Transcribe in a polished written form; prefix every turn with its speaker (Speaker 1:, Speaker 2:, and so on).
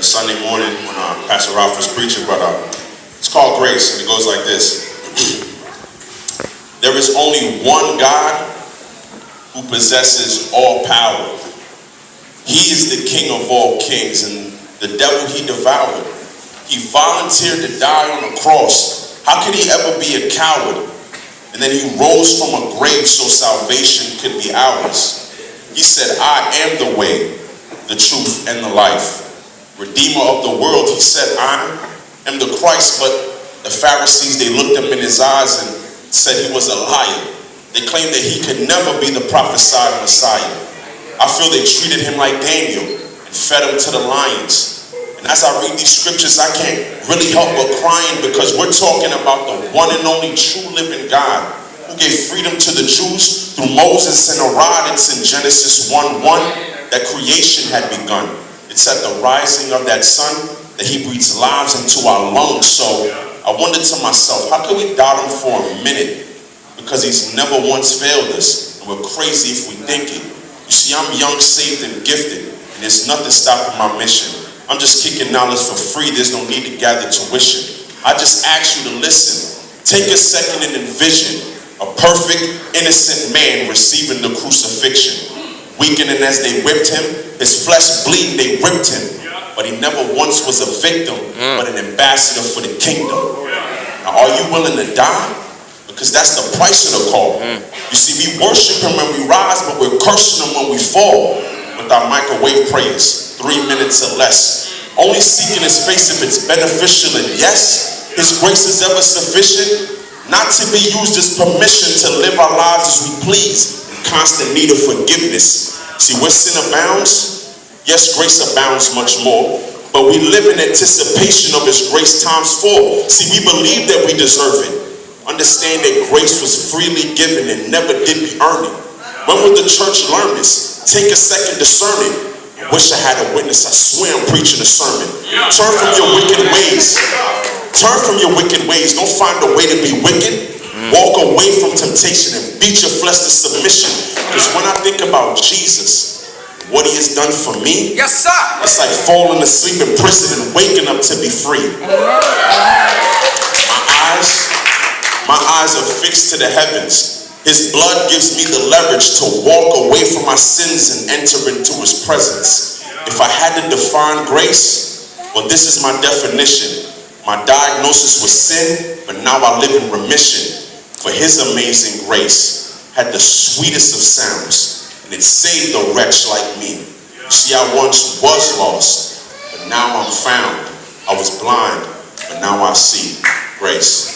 Speaker 1: a Sunday morning when Pastor Ralph was preaching, but it's called Grace, and it goes like this. There is only one God who possesses all power. He is the King of all kings, and the devil he devoured. He volunteered to die on a cross. How could he ever be a coward? And then he rose from a grave so salvation could be ours. He said, I am the way, the truth, and the life. Redeemer of the world, he said, I am the Christ. But the Pharisees, they looked him in his eyes and said he was a liar. They claimed that he could never be the prophesied Messiah. I feel they treated him like Daniel and fed him to the lions. And as I read these scriptures, I can't really help but crying, because we're talking about the one and only true living God who gave freedom to the Jews through Moses and a rod. It's in Genesis 1:1 that creation had begun. It's at the rising of that sun that he breathes lives into our lungs. So I wondered to myself, how can we doubt him for a minute? Because he's never once failed us, and we're crazy if we think it. You see, I'm young, saved, and gifted, and there's nothing stopping my mission. I'm just kicking knowledge for free. There's no need to gather tuition. I just ask you to listen. Take a second and envision a perfect, innocent man receiving the crucifixion. Weakening as they whipped him, his flesh bleeding, they ripped him. But he never once was a victim, but an ambassador for the kingdom. Now, are you willing to die? Because that's the price of the call. You see, we worship him when we rise, but we're cursing him when we fall with our microwave prayers, 3 minutes or less. Only seeking his face if it's beneficial, and yes, his grace is ever sufficient, not to be used as permission to live our lives as we please, in constant need of forgiveness. See, where sin abounds, yes, grace abounds much more, but we live in anticipation of his grace times 4. See, we believe that we deserve it. Understand that grace was freely given and never did we earn it. When will the church learn this? Take a second, discern it. Wish I had a witness. I swear I'm preaching a sermon. Turn from your wicked ways. Turn from your wicked ways. Don't find a way to be wicked. Walk away from temptation and beat your flesh to submission. Because when I think about Jesus, what he has done for me,
Speaker 2: yes, sir,
Speaker 1: it's like falling asleep in prison and waking up to be free. My eyes are fixed to the heavens. His blood gives me the leverage to walk away from my sins and enter into his presence. If I had to define grace, well, this is my definition. My diagnosis was sin, but now I live in remission. For his amazing grace had the sweetest of sounds, and it saved a wretch like me. See, I once was lost, but now I'm found. I was blind, but now I see. Grace.